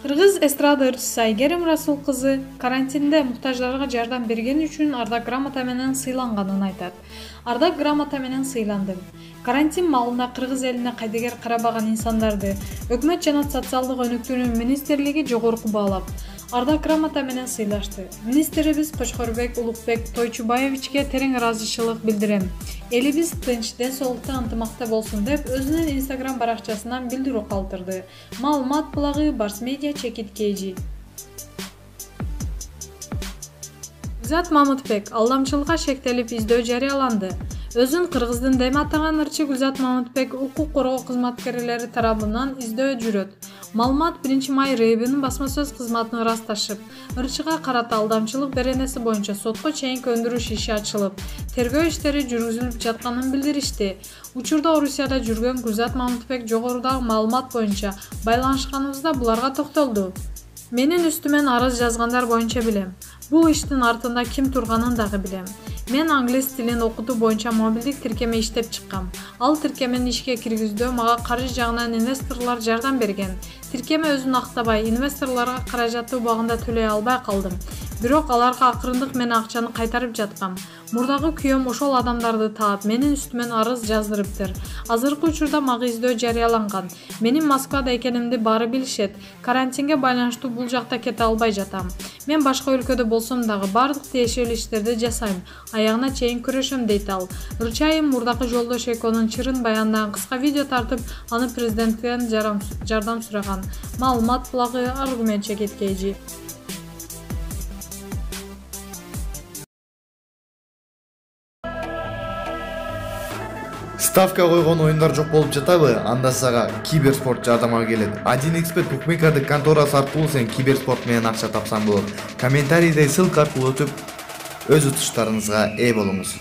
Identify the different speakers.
Speaker 1: Кыргыз эстрада ырчысы Айгерим Расул кызы карантинде муктаждарга жардам берген үчүн Ардак грамота менен сыйланганын айтат. Ардак грамота менен сыйландым. Карантин маалында кыргыз элине кайдыгер карабаган инсандарды өкмөт жана социалдык өнүктүрүү министрлиги жогорку баалап, Ардак грамота менен сыйлашты. Министрибиз Кочкорбек Улукбек Тойчубаевичке терең ыраазычылык билдирем. Элибиз тынч, ден соолукта ынтымакта болсун деп өзүнүн Instagram баракчасынан билдирүү калтырды. Маалымат булагы Барс Медиа чекиткейжи. Гүзат Мамытбек алдамчылыкка шектелип издөө жарыяланды. Өзүн кыргыздын деп атаган ырчы Гүзат Мамытбек укук коргоо кызматкерлери тарабынан издөө жүрөт. Маалымат 1 май РЭБнин басма сөз кызматына ырасташып, ырчыга карата алдамчылык беренеси боюнча сотко чейинки өндүрүш иши ачылып, тергөө иштери жүргүзүлүп жатканын билдиришти. Учурда Орусияда жүргөн Гүзат Мамытбек жогорудагы маалымат боюнча байланышканыбызда буларга токтолду. Менин үстүмөн арыз жазгандар боюнча билем. Бул иштин артында ким турганын дагы билем. Мен англис тилин окутуу боюнча мобилдик тиркеме иштеп чыккам. Ал тиркемени ишке киргиздөө мага каржы жагынан инвесторлор жардам берген. Тиркеме өзүн актабай, инвесторлорго каражатты убагында төлөй албай калдым. Бирок аларга акырындык менен акчаны кайтарып жаткам. Мурдагы күйөөм ошол адамдарды таап, менин үстүмөн арыз жаздырыптыр. Азыркы учурда мага издөө жарыяланган. Менин Москвада экенимди баары билишет. Карантинге байланыштуу бул жакта кете албай жатам. Мен башка өлкөдө болсом дагы бардык тиешелүү иштерди жасайм. Аягына чейин күрөшөм дейт ал. Ырчайым мурдакы жолдош экөөнүн чырын баяндаган кыска видео тартып, аны президенттен жардам сураган. Маалымат булагы Аргумент чекиткейжи.
Speaker 2: Ставка койгон оюндар жок болуп жатабы? Анда сага киберспорт жардамга келет. 1xbet букмекердик конторасы аркылуу сен киберспорт менен акча тапсаң болот. Комментарийде ссылка аркылуу өтүп, өз утуштарыңызга ээ болуңуз.